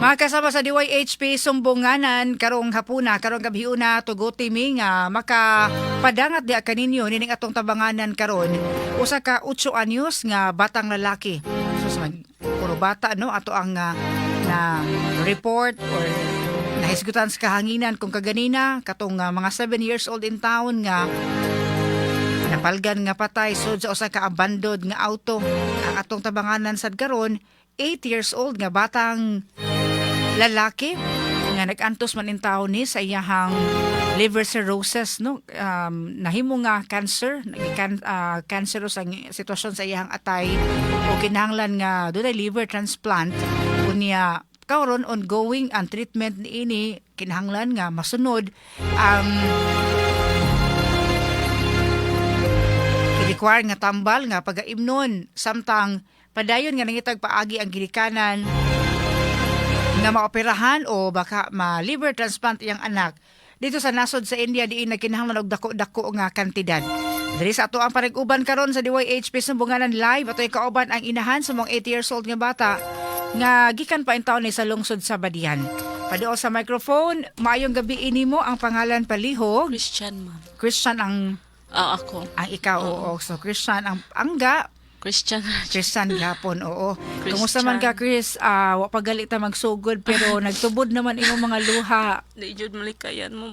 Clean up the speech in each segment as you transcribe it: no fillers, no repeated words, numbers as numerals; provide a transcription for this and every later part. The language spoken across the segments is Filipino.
Mga kasama sa DYHP sumbunganan karong hapuna karong gabiuna tuguti mi nga makapadangat di kaninyo nining atong tabanganan karon usa ka 8 anyos nga batang lalaki. So puro bata no ato ang na report or nahisgutan sa kahanginan kung kaganina katong mga 7 years old in town nga napalgan nga patay sud sa usa ka abandoned nga auto. Ang atong tabanganan sad karon 8 years old nga batang lalaki nga nag-antos man in taon ni sa iyahang liver cirrhosis no nahimo nga cancer cancerous ang sitwasyon sa iyahang atay o kinahanglan nga dunay liver transplant unya karon ongoing ang treatment niini kinahanglan nga masunod ang require nga tambal nga pagaimnon samtang padayon nga nangitag paagi ang gilikanan nga maoperahan o baka ma-liver transplant iyang anak dito sa nasod sa India diin nagkinahanglan og dako-dako nga kantidad. Diri sa ato ang pariguban karon sa DYHP Sumbunganan Live ato kauban ang inahan sa mong 8 years old nga bata nga gikan pa in taon ni sa lungsod sa Badian. Paduol sa microphone, maayong gabi nimo ang pangalan palihog. Christian, ma'am. Christian ang Ako. ang ikaw oo. So Christian ang angga Christian. Christian gapon, oo. Christian. Kumusta man ka, Chris? Wa pa galit ta magsugod, pero nagtubod naman imong mga luha. Di jud malikayan mo.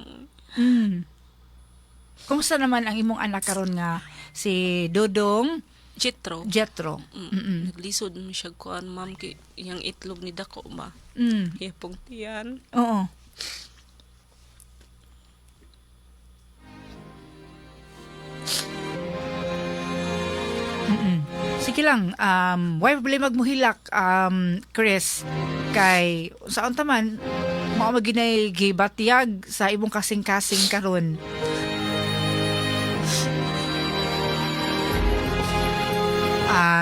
Kumusta naman ang imong anak karon nga si Dodong Jethro. Jethro? Naglisod mo siya kuan, ma'am, kay iyang itlog ni dako ba. Hipong tiyan. Oo. Sige lang, why problema magmuhilak, Chris, kay saan taman, mao maginay gibatyag sa imong kasing-kasing karon.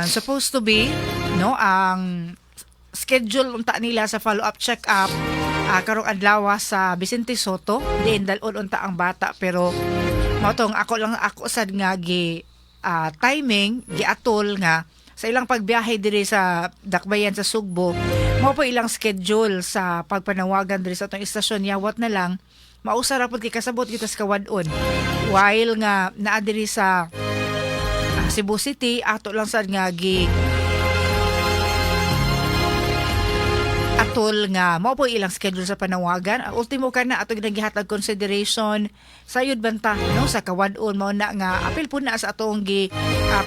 Supposed to be, no, ang schedule unta nila sa follow-up check-up karong adlaw sa Vicente Soto, diin dalon unta ang bata, pero mao ako sad nga timing giatol nga sa ilang pagbiyahe diri sa Dakbayan sa Sugbo mao po ilang schedule sa pagpanawagan diri sa atong istasyon yawat na lang mausa ra pud kay kasabot kita sa kawadon while nga naa diri sa Cebu City ato lang sad nga atol nga mao po ilang schedule sa panawagan. Ang ultimo kana ato ginagihatag consideration sayod banta no sa kawadon mao na nga apil po na sa atong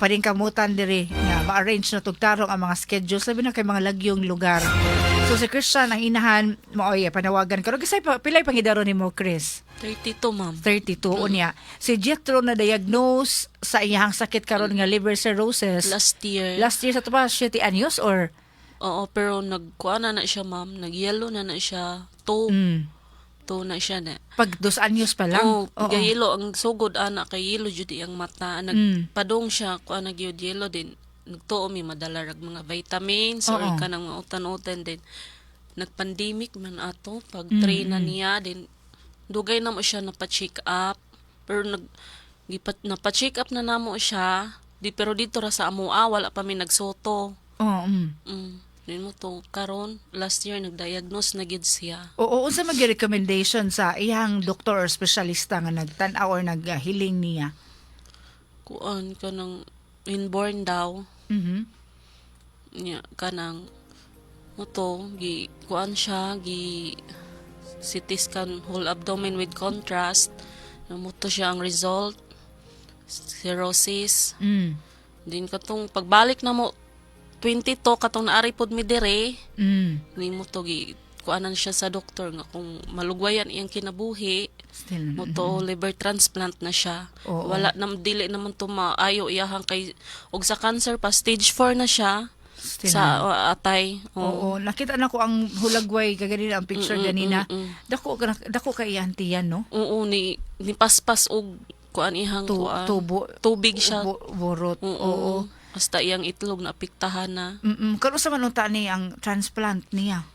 paningkamutan diri nga ma-arrange na tugtarong ang mga schedule sabi na kay mga lagyong lugar. So si Christian ang inahan mao panawagan karon kasi pilay pangidaro nimo Chris? 32, ma'am. 32 unya. Si Jethro na diagnose sa iyang sakit karon nga liver cirrhosis Last year. sa tuwa 7 anyos or Oo, pero nagkuana na siya, ma'am. Nag-yellow na siya. Toe na siya na. pag 2 anyos pa lang. Oo, yellow ang sugod ana kay yellow jud ang mata. Nagpadong siya kuana gyud yellow din. Nagtuo mi madalarag mga vitamins or kanang mga utan-utan din. Nagpandemic man ato pag train na niya din dugay na mo siya napa-check up. Pero napa-check up na namo siya. Pero dito ra sa amoa wala pa mi nagsoto. Din mo to karon last year nagdiagnose na gid siya. Oo, unsa magi-recommendation sa iyang doktor or espesyalista nga nagtan-aw or naghiling niya? Kuan kanang inborn daw. Nya kanang moto gi kuan siya gi CT scan whole abdomen with contrast. Moto siya ang result cirrhosis. Din katong pagbalik na mo 22 katong naari pod mi dire. Nimo to gi kuanan siya sa doktor nga kung malugwayan iyang kinabuhi. Still, mo to liver transplant na siya. Wala nam dili naman to maayo iyahang kay og sa cancer pa stage 4 na siya. Still, sa atay. Oo, nakita na ko ang hulagway kaganina ang picture ganina. Dako kay auntie yan, no? Oo ni paspas og kuan ihang kuan. Tubig siya. Burot. Oo. Basta iyang itlog na apektahan na. Karon sa manunta ni ang transplant niya.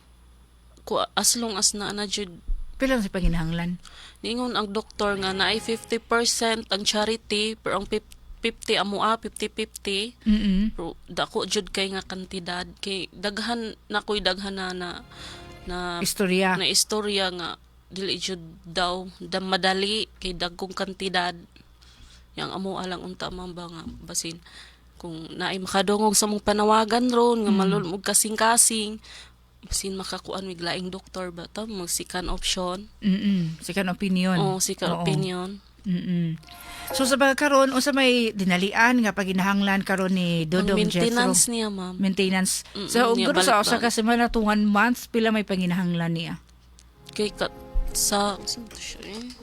As long as na jud Pila sa panginahanglan? ningon ang doktor nga naay 50% ang charity pero ang 50 amoa 50-50. Pero dako jud kay nga kantidad kay daghan na na Istorya. na istorya nga dili jud daw madali kay dagkong kantidad yang amo alang unta man ba nga basin kung naay makadungog sa mong panawagan ron nga malulmog kasing-kasing basin makakuan mig laing doktor ba ta mag second option. Second opinion. Second Oo. opinion. So sa pagkakaroon, unsa may dinalian nga paghinahanglan karon ni Ang Dodong Jethro? maintenance niya, ma'am. Maintenance. Mm-mm, So, niya uguro sa usa balik-balik. ka semana to 1 month, pila may panginahanglan niya? Kay sa saan to siya eh?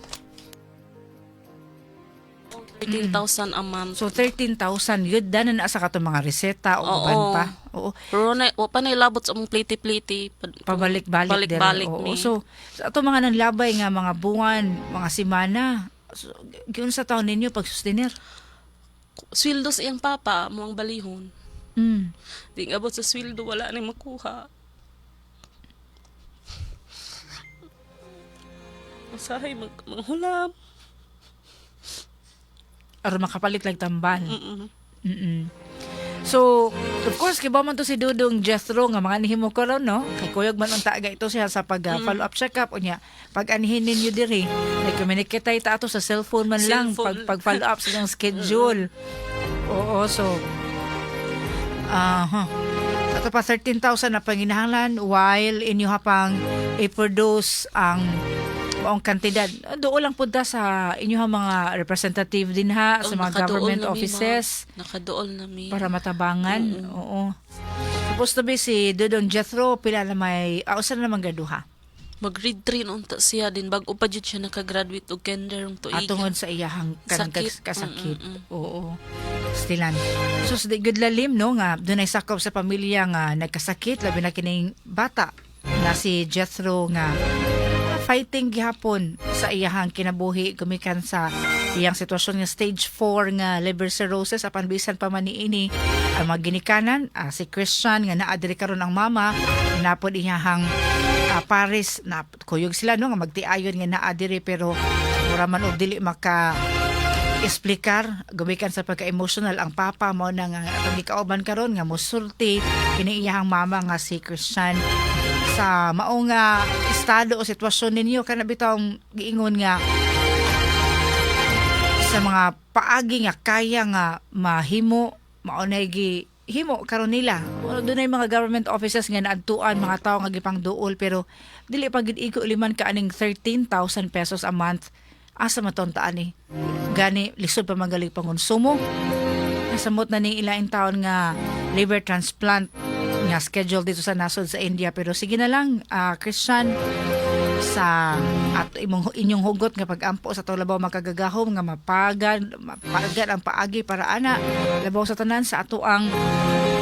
13,000 a month. So, 13,000. Yun, danan na sa katong mga reseta o uban Oo. pa. Oo. Pero wa pa na ilabot sa mong pliti-pliti. Pabalik-balik. Balik-balik Oo. ni. So, sa ato mga nanlabay nga mga buwan, mga semana, so, yun sa taon ninyo pag-sustainer? Sweldo sa iyang papa, mo ang balihon. Mm. Di nga abot sa sweldo, wala na makuha. Masahay, manghulam. Aron makapalit lang tambal. Mm-mm. So, of course, kiba man to si Dudong Jethro nga mga nihimo ko ron, no? Kay kuyog man ang taaga ito siya sa pag-follow up check-up. O niya, pag anihin ninyo diri, nag-communicate tayo ato sa cellphone man lang, Cellphone. pag-follow up sa inyong schedule. Oo, so, ato pa 13,000 na panginahanglan while inyo hapang i-produce ang maong kantidad. Doon lang punta sa inyo mga representative din ha, sa mga Nakadool government na mi, offices. ma'am. Nakadool na mi. Para matabangan. Oo. Supposed to be si Dodong Jethro, pila na may, usan na naman gaduha. Mag-grade 3 unta siya din. Bago pa dyan siya nakagraduate og kinder ng tuiga. Atungod sa iyahang Sakit. kasakit. Oo. Stilan. So, sa good lalim, no, nga, doon ay sakop sa pamilya nga nagkasakit, labi na kining bata na si Jethro nga fighting gihapon sa iyahang kinabuhi gumikan sa iyang sitwasyon nga stage 4 nga liver cirrhosis apan bisan pa man niini ang mga ginikanan si Christian nga naa diri karon ang mama napod iyahang Paris na kuyog sila no nga magtiayon nga naa diri pero mura man og dili maka explicar gumikan sa pagka-emotional ang papa mo na nga atong gikauban karon nga mosulti kini iyahang mama nga si Christian sa maong estado o sitwasyon ninyo kana bitong giingon nga sa mga paagi nga kaya nga mahimo maunay gihimo karon nila dunay mga government offices nga naadtuan mga tawo nga gipang duol pero dili pa gid iko liman ka aning 13,000 pesos a month asa matontaan ni gani lisod pa magaling pangonsumo nasamot na ning ilaing taon nga liver transplant nga schedule dito sa nasod sa India pero sige na lang Christian sa at inyong hugot nga pag-ampo sa labaw makagagahom nga mapagan ang paagi para ana labaw sa tanan sa ato ang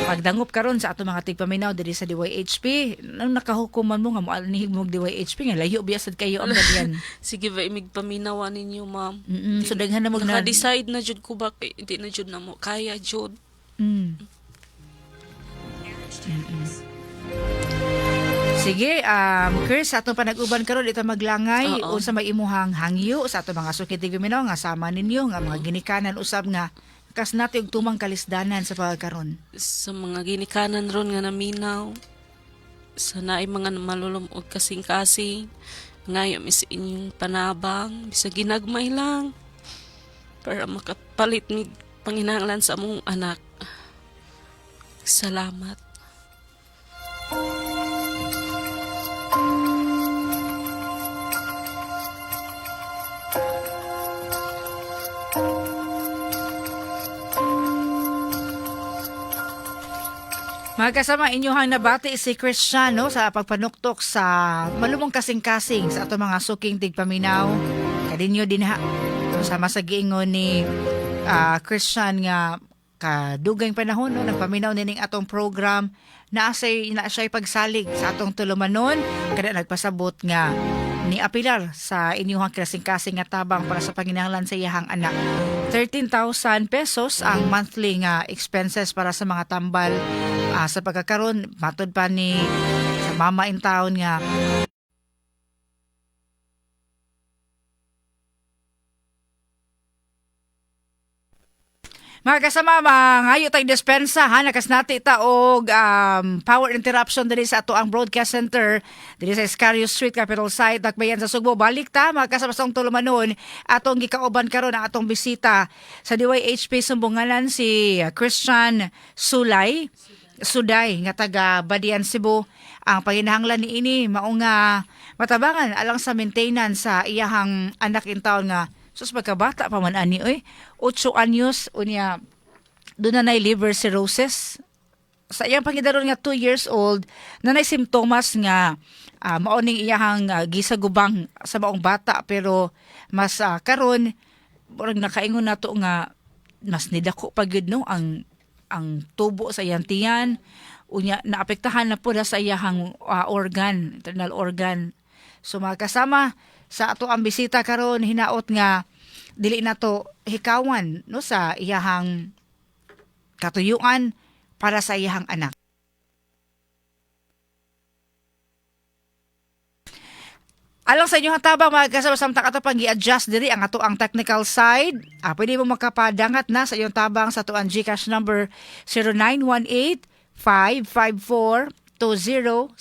pagdangop karon sa ato mga tigpaminaw diri sa DYHP nang nakahukuman mo nga moanihig mo DYHP nga layo biasad kayo ang gadyan. Sige ba, paminawa ninyo, ma'am. So daghan na mo na Naka-decide na jud ko ba, hindi na jud na mo. Kaya jud. Sige, Chris, sa atong panag-uban karon ito maglangay Oo. unsa may imuhang hangyo sa atong mga sukid tigpaminaw nga sama ninyo nga mga ginikanan usab nga kas nato og tumang kalisdanan sa pagkaron. Sa mga ginikanan ron nga naminaw, sa naay mga malulom og kasing-kasing, ngayon is inyong panabang, bisa ginagmay lang, para makapalit ni panginahanglan sa among anak. Salamat. Mga kasama, inyohang nabati si Christian no, sa pagpanuktok sa malumong kasing-kasing sa ato mga suking tigpaminaw. Kadinyo din ha. Sama sa giingon ni Christian nga kadugay panahon no, nagpaminaw nining atong program na siya'y pagsalig sa atong tulumanon kada nagpasabot nga ni apilar sa inyong kasing-kasing nga tabang para sa panginahanglan sa iyahang anak. 13,000 pesos ang monthly nga expenses para sa mga tambal sa pagkakaroon matod pa ni sa mama in town nga Mga kasama, mangayo tayong dispensa ha, nakas nati ta og power interruption diri sa ato ang broadcast center diri sa Escario Street, Capital Site, Dakbayan sa Sugbo. Balik ta mga kasama sa tulumanon atong gikauban karon ang atong bisita sa DYHP Sumbunganan si Christian Suday nga taga Badian, Cebu. Ang panginahanglan ni ini mao nga matabangan alang sa maintenance sa iyahang anak in taon nga sus magkabata pa man ani 8 anyos unya doon na liver cirrhosis. Sa iyang pangidaron nga 2 years old nanay simptomas nga mao ning iyahang gisagubang sa maong bata pero mas karon murag nakaingon nato nga mas nidako pa gyud no ang tubo sa iyang tiyan unya naapektahan na pud sa iyahang organ, internal organ. So mga kasama sa ato ang bisita karon hinaot nga dili na to hikawan no sa iyahang katuyuan para sa iyahang anak. Alang sa inyong tabang mga kasama samtang ato pang i-adjust diri ang ato ang technical side. Pwede mo makapadangat na sa iyong tabang sa ato ang GCash number 0918 554 2071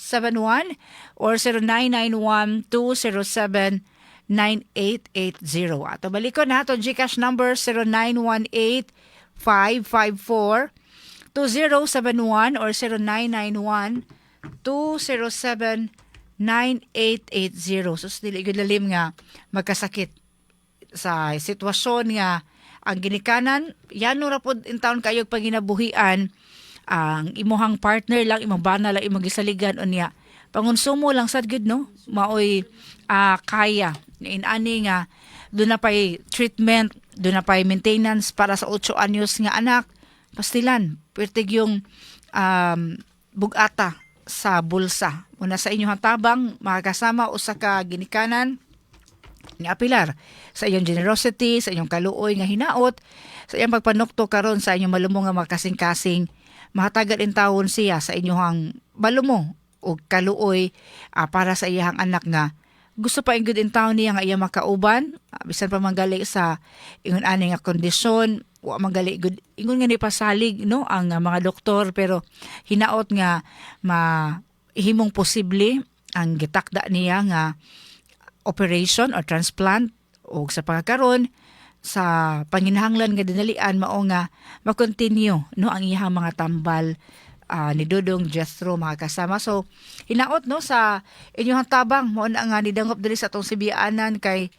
or 0991-207-9880. Ato balikon na ito GCash number 0918-554-2071 or 0991-207-9880. Sus, dili gyud lalim nga magkasakit sa sitwasyon nga ang ginikanan, yan ra pod in taon kayog paginabuhian ang imuhang partner lang, imong bana lang, imong gisaligan unya. Pangonsumo lang sad gud no, maoy kaya inani nga doon na pay treatment, doon na pay maintenance para sa 8 anyos nga anak. Pastilan, pertig yung bugata sa bulsa. Una sa inyong tabang, mga kasama usa ka ginikanan ni apilar sa iyong generosity, sa inyong kaluoy nga hinaot, sa iyong pagpanukto karon sa inyong malumo nga makasing-kasing, mahatagan in taon siya sa inyong balumo o kaluoy para sa iyang anak nga gusto pa ingud in taon niya nga iya makauban, bisan pa manggali sa ingon ani nga kondisyon, wa manggali gud ingon nga ni pasalig no ang mga doktor, pero hinaot nga mahimong posible ang gitakda niya nga operation or transplant o sa pagkakaroon sa panginahanglan nga dinalian mao nga ma-continue no ang iyang mga tambal ni Dodong Jethro mga kasama. So hinaot no sa inyong tabang mo na nga nidangop diri sa atong Sibianan kay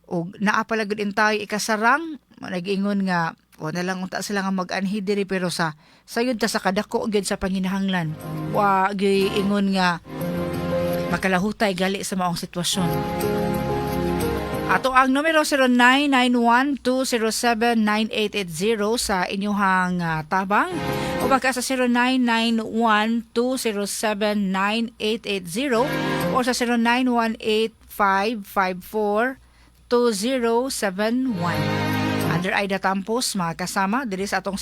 og naa pala gud intay ikasarang nag-ingon nga o na lang unta sila nga mag-anhi diri pero sa sayod ta sa kadako gyud sa panginahanglan wa gyud ingon nga makalahutay gali sa maong sitwasyon. Ato ang numero 0991-207-9880 sa inyong tabang o baka sa 0991-207-9880 o sa 0918-554-2071. Under Aida Tampos, mga kasama, diri sa atong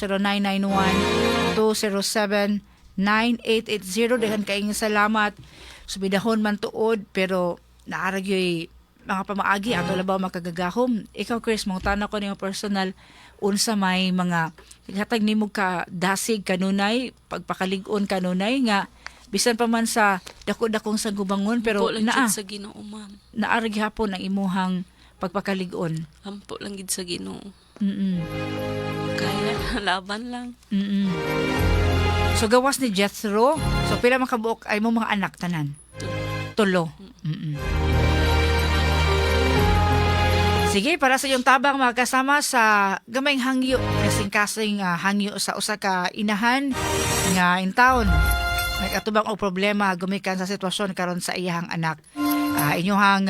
0991-207-9880. Dahan kaing salamat. Subidahon man tuod, pero naaragyoy mga pamaagi ato labaw makagagahom. Ikaw Chris, mong tanong ko niyo personal unsa may mga hatag nimo ka dasig kanunay pagpakalig-on kanunay nga bisan pa man sa dako-dakong sa gubangon pero naa sa Ginoo ma'am. Naara gihapon ang imuhang pagpakalig-on. Ampo lang gid sa Ginoo. Kaya laban lang. So gawas ni Jethro. So pila man kabuok ay mo mga anak tanan? Tulo. Sige, para sa iyong tabang mga kasama sa gamayng hangyo, kasing-kasing hangyo sa usa ka inahan nga in town. Nagkatubang o problema gumikan sa sitwasyon karon sa iyang anak. Inyong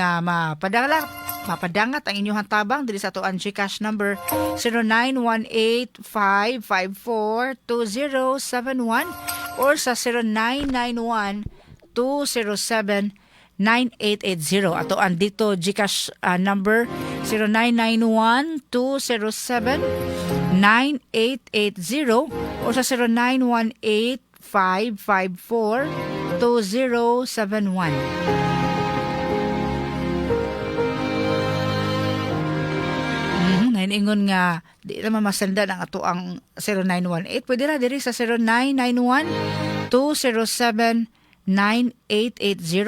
mapadangat ang inyong tabang diri sa tuan GCash number 0918-554-2071 or sa 0991-207-9880. Ato ang dito GCash number 0991-207-9880 o sa 0918-554-2071. naningon nga di naman masendan ang ato ang 0918, pwede ra diri sa 0991-207-9880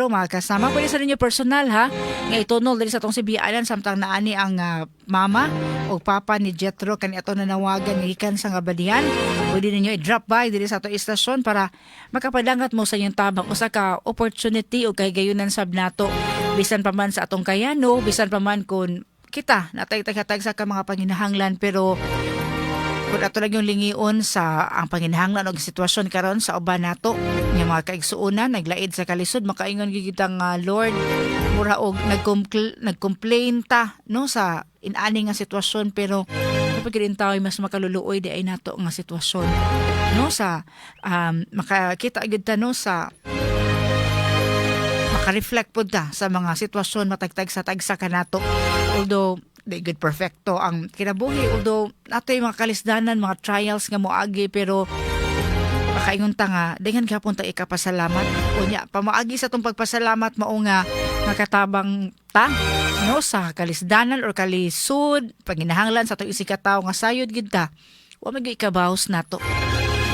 mga kasama. Pwede sa ninyo personal ha, nga itunol diri sa tong sibianan samtang naani ang mama o papa ni Jethro kani ato nanawagan gikan sa Ngabadihan. Pwede ninyo i-drop by diri sa ato istasyon para makapadangat mo sa inyong tabang usa ka opportunity o kahigayunan sab nato bisan pa man sa atong kayano, bisan pa man kun kita natay-tatag sa ka mga panginahanglan, pero kung ato lang yung lingion sa ang panginahanglan o sitwasyon karon sa uban nato nga mga kaigsuonan naglaid sa kalisod, makaingon gid kita nga Lord mura og nagcomplain ta no sa inani nga sitwasyon, pero kapag tayo mas makaluluoy di ay nato nga sitwasyon no sa makakita gid ta no sa maka-reflect po ta sa mga sitwasyon matagtag sa tagsa kanato. Although di good perfecto ang kinabuhi, although nato yung mga kalisdanan, mga trials nga moagi, pero makaingon ta nga dengan gapon ta ikapasalamat unya pamaagi sa tong pagpasalamat mao nga makatabang ta no sa kalisdanan or kalisod panginahanglan sa atong isikataw nga sayod gid ta wa magay ikabahos nato,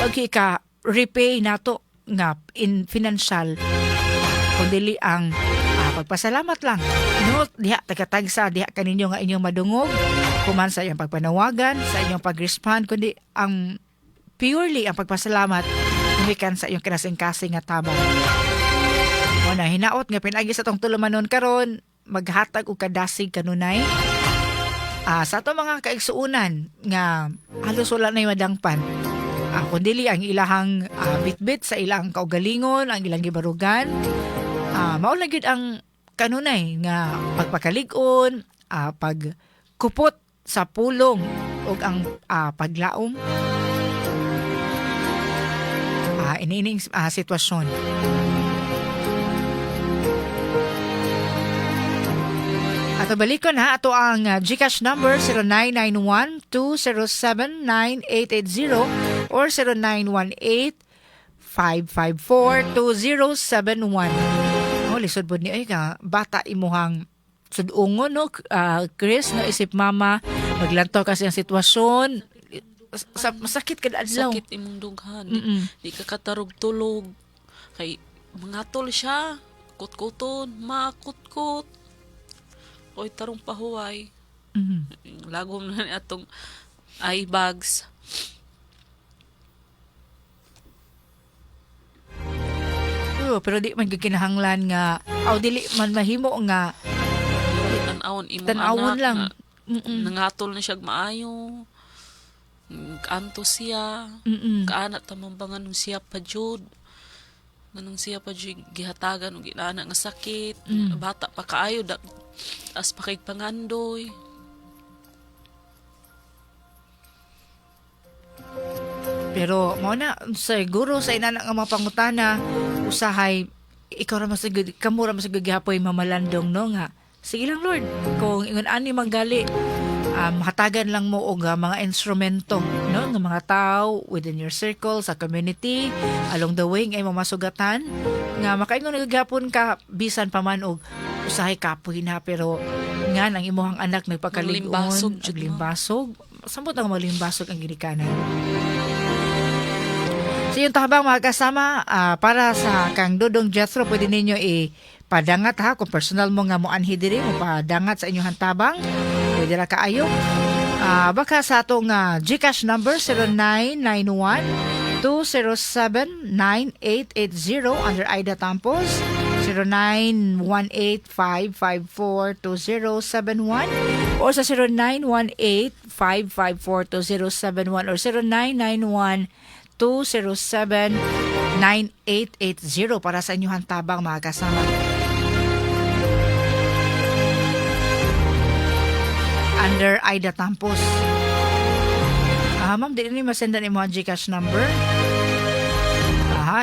wa ka repay nato nga in financial kundi ang pagpasalamat lang no diha tagatagsa diha kaninyo nga inyong madungog kuman sa iyong pagpanawagan sa inyong pag-respond, kundi ang purely ang pagpasalamat humikan sa iyong kinasing-kasing nga tabang. Wala hinaot nga pinagi sa tong tulumanon karon maghatag og kadasig kanunay sa ato mga kaigsuunan nga halos wala na madangpan. Kundi ang ilahang bitbit sa ilang kaugalingon, ang ilang gibarugan. Mao lang gyud ang kanunay nga pagpakalig-on, pagkupot sa pulong ug ang paglaom. Inining sitwasyon. Ato balikon ha, ato ang GCash number 0991-207-9880 or 0918-554-2071. Lisod po niya ka bata imuhang sudungon no Chris na isip mama maglantaw kasi ang sitwasyon masakit kada adlaw, sakit imong dughan. Di ka katarog tulog kay mangatol siya kutkuton makutkot oy tarong pahuway. Lagom na ni atong eye bags. Pero di man gikinahanglan nga dili man mahimo nga tanawon imong tanawon anak lang. Nangatol na siya maayo, kanto siya, kaana tamambangan nung siya pa jud, nganong siya pa jud gihatagan og inaana nga sakit, bata pa kaayo as pa kay pangandoy. Pero mao na siguro sa inana nga mga pangutana usahay ikaw ra masagud kamo ra masagud gihapoy mamalandong no nga sige lang Lord kung ingon ani manggali mahatagan lang mo og mga instrumento no nga mga tao within your circle sa community along the way nga imo masugatan nga makaingon gagapon ka bisan pa man og usahay kapoy na, pero nga ang imuhang anak nagpakalig-on ug limbasog sambot ang malimbasog ang ginikanan. So yung tabang mga kasama, para sa kang Dodong Jethro, pwede ninyo ipadangat ha, kung personal mo nga mo anhi diri, mo padangat sa inyong tabang, pwede ra kaayo. Baka sa atong GCash number 0991-207-9880 under Aida Tampos, 0918-554-2071 or sa 0918-554-2071 or 0991-207-9880 para sa inyong tabang mga kasama. Under Aida Tampos. Ma'am, di rin masendan yung mga GCash number.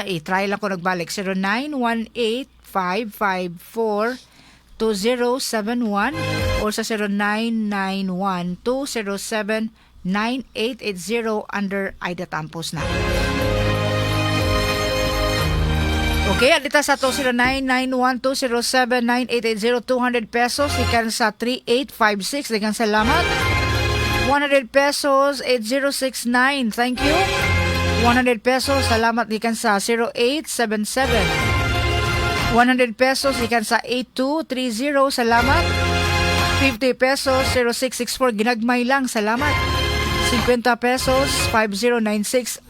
I-try lang ko nagbalik. 0918-554-2071 or sa 0991-207-9880 under Aida Tampos na. Okay, at dito sa to 0991-207-9880, 200 pesos ikan sa 3856. Daghang salamat. 100 pesos, 8069. Thank you. 100 pesos, salamat gikan sa 0877. 100 pesos gikan sa 8230. Salamat. 50 pesos, 0664. Ginagmay lang. Salamat. 50 pesos, 5096.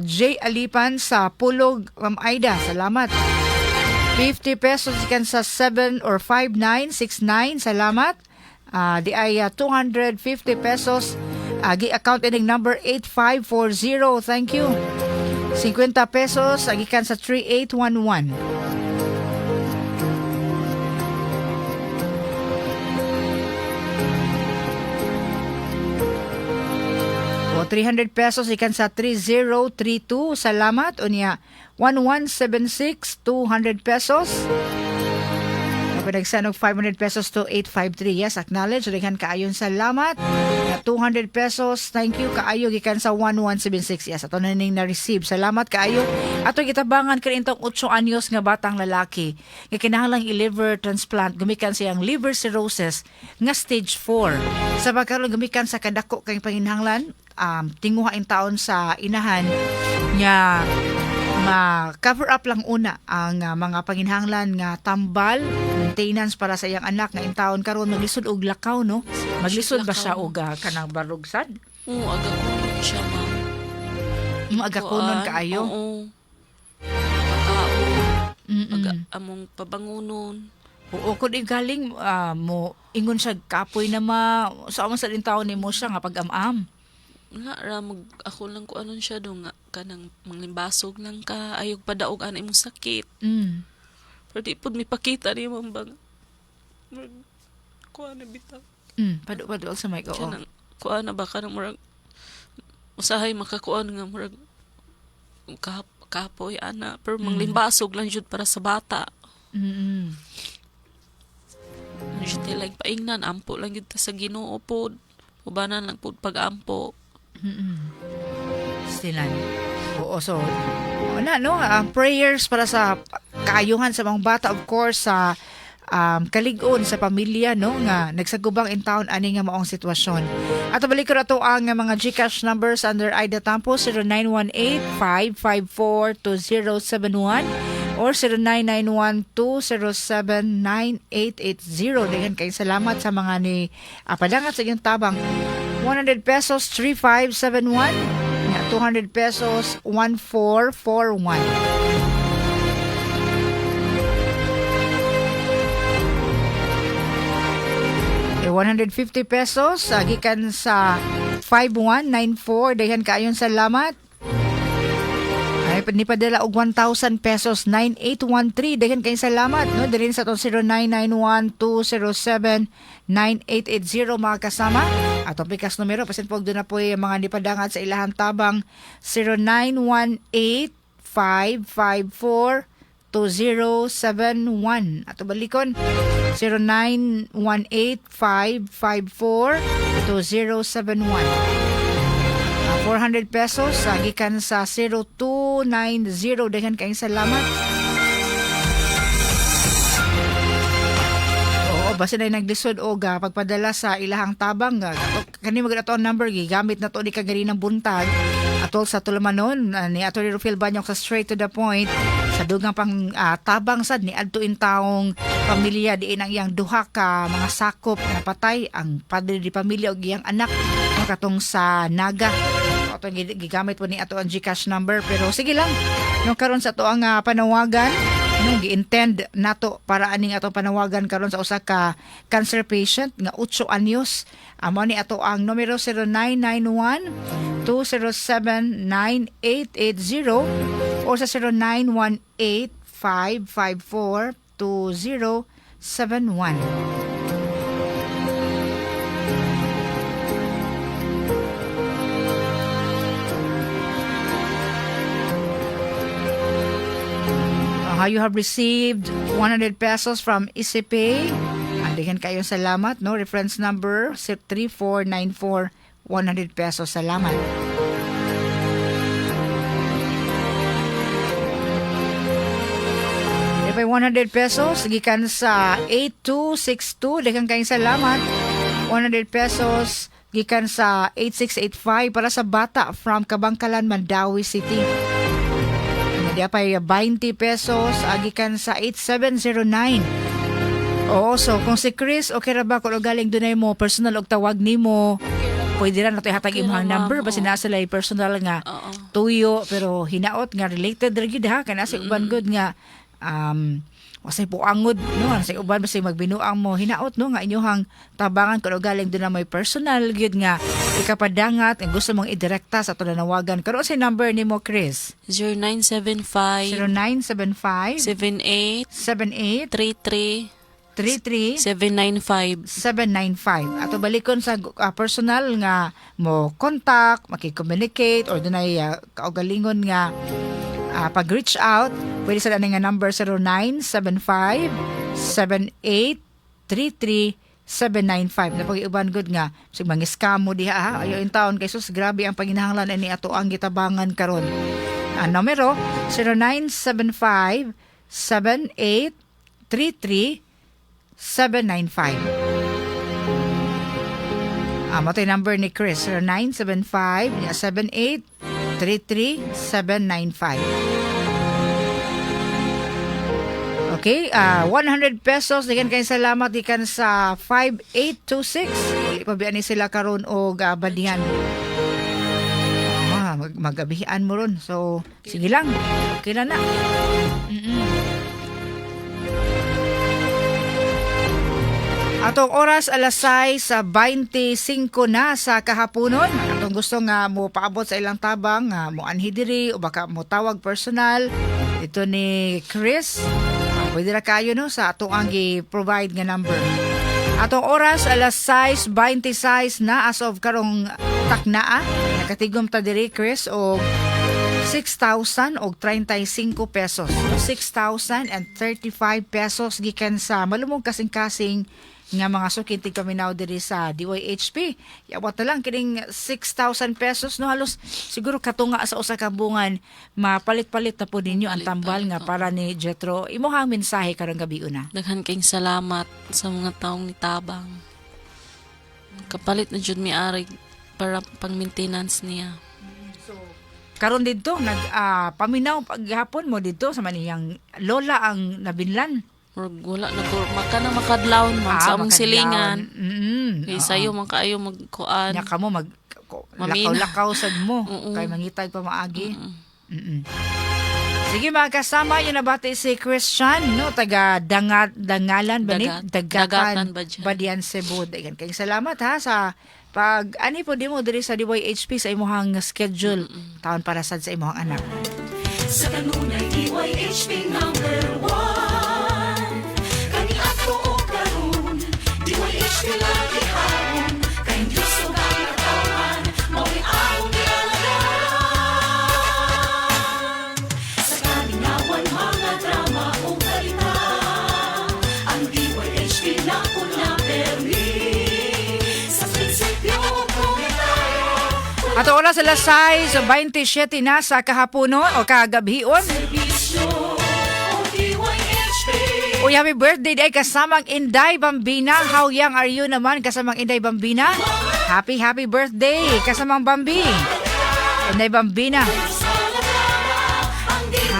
J. Alipan sa Pulog, Ma'am Aida. Salamat. 50 pesos gikan sa 7 or 5969. Salamat. Di ay 250 pesos. Account ending number 8540. Thank you. 50 pesos gikan sa 3811. O 300 pesos ikan sa 3032. Salamat. Unya 1176, 200 pesos. Pinagsanog 500 pesos to 853. Yes, acknowledge. Rihan kaayon salamat. 200 pesos. Thank you kaayo gikan sa 1176. Yes, ato na ning na-receive. Salamat kaayo. Ato gitabangan kan intong 8 anyos nga batang lalaki nga kinahanglang i-liver transplant gumikan siyang liver cirrhosis nga stage 4. Sa pagkaroon gumikan sa kadako kay panginhanglan tinguha in taon sa inahan nga ma-cover up lang una ang mga panginhanglan nga tambal, maintenance para sa iyang anak nga intawon karon maglisod og lakaw no. Maglisod ba siya og kanang barugsad? Oo, aga kunon siya, ma'am. Aga kunon kaayo. Oo. Aga among pabangunon. Oo, kung igaling mo ingon siya kapoy na sa amon sa din taon nimo siya nga pag-amam. Nga ra ako lang ko anon siya do nga kanang manglimbasog lang ka ayog padaog ana imong sakit. Pero di pud mipakita ni mo bang kuha na bitaw. Padu sa mic. Oo. Kanang kuha na ba kanang murag usahay makakuan nga murag kapoy ana pero manglimbasog lang jud para sa bata. Ano siya like paingnan ampo lang jud ta sa Ginoo pod. Ubanan lang pod pag-ampo. Stilan. Oo, so prayers para sa kaayuhan sa mga bata, of course, sa kalig-on sa pamilya no nga nagsagubang in town ani nga maong sitwasyon. At balik ko ato ang mga GCash numbers under Aida Tampo 0918-554-2071 or 0991-207-9880. Dagan kay salamat sa mga ni padangat sa inyong tabang. 100 pesos 3571, 200 pesos 1441. 150 pesos gikan sa 5194. Dayan kaayon salamat. Ay nipadala og 1,000 pesos 9813. Dayan kaayon salamat no diri sa 0991-207-9880 mga kasama. Ato pikas numero pasin pog doon na po yung mga nipadangat sa ilahan tabang 0918-554-2071. Ato balikon 0918-554-2071. 400 pesos gikan sa 0290. Dagan kayong salamat. Basta na naglisod o pagpadala sa ilahang tabang kani magad ato ang number gamit na to di kagari ng buntag atol sa tulamanon ni Atty. Rufil Banyok sa straight to the point sa dugang pang tabang sad ni adto in taong pamilya diin ang iyang duha ka mga sakop na patay ang padre di pamilya og iyang anak katong sa Naga. Ato gigamit po ni ato ang GCash number pero sige lang no karon sa to ang panawagan nung gi-intend nato para aning atong panawagan karon sa usa ka cancer patient nga 8 anyos. Amo ni ato ang numero 0991-207-9880 o sa 0918-554-2071. You have received 100 pesos from EasyPay. Andigan kayo salamat. No? Reference number 3494. 100 pesos. Salamat. May 100 pesos. Gikan sa 8262. Dagan kayong salamat. 100 pesos gikan sa 8685 para sa bata from Kabangkalan, Mandawi City. Diya pa 20 pesos gikan sa 8709. Oo, so kung si Chris okay ra ba kung galing dunay mo personal og tawag nimo, pwede ra nato ihatag imong number basi na sila personal nga Oo. tuyo pero hinaot nga related ra gyud ha kana si uban good nga wasay puangod no sa uban basi magbinuang mo hinaot no nga inyohang tabangan kung galing doon na may personal gyud nga ikapadangat ang gusto mong idirekta sa ato nanawagan karon sa number nimo Chris 0975 0975 78 78 33 33 795. 795. Ato balikon sa personal nga mo contact, maki-communicate or dunay kaugalingon nga pag-reach out, pwede sa nga number 0975 78 33 795. Napag-iuban good nga sig mangi-scam mo diha ha. Ayo in taon kay sus grabe ang panginahanglan ani ato ang gitabangan karon. Ang numero 0975 78 33 795. Ito yung number ni Chris. 0975 78 33 795. Okay, 100 pesos. Diyan kayo salamat. Diyan sa 5826. Uli pa biyan ni sila karon o badihan. Magabihan mo ron. So, sige lang. Okay na na. Atong oras alas 6:25 na sa kahaponon. Atong gusto nga mo paabot sa ilang tabang nga mo anhi diri o baka mo tawag personal ito ni Chris. Pwede ra kayo no sa atong ang i-provide nga number. Atong oras alas 6:26 na as of karong taknaa. Nakatigom ta diri Chris o 6,000 og 35 pesos. 6,035 pesos gikan sa malumong kasing-kasing nga mga sukintig kami now diri sa DYHP. Yawat na lang kining 6,000 pesos no halos siguro katunga sa usa ka bungan mapalit-palit na po ninyo ang tambal nga para ni Jetro. Imuhang mensahe karong gabi una. Daghan kayong salamat sa mga taong nitabang. Kapalit na jud mi ari para pang maintenance niya. Karon dito paminaw paghapon mo dito sa maniyang lola ang nabinlan. Murag wala na ko makadlawon man sa among silingan. Kay sayo man kaayo magkuan. Nya kamo lakaw-lakaw sad mo kay mangitag pa maagi. Sige mga kasama, yun nabati si Christian, no? Taga Dangalan ba ni? Dagatan Badian Cebu. Dagan kayong salamat ha sa ani po di mo diri sa DYHP sa imuhang schedule taon para sad sa imuhang anak. Sa kanunay DYHP number 1 kani ato o karon DYHP lagi hapon kay Diyos o ganatawan mawi aong nialagaan sa kaminawan mga drama o balita ang DYHP na po na permi sa prinsipyo komentaryo. Ato oras alas 6:27 na sa kahaponon o kagabhion. Uy, happy birthday day kasamang Inday Bambina. How young are you naman kasamang Inday Bambina? Happy birthday kasamang Bambi. Inday Bambina.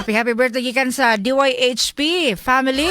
Happy birthday gikan sa DYHP family.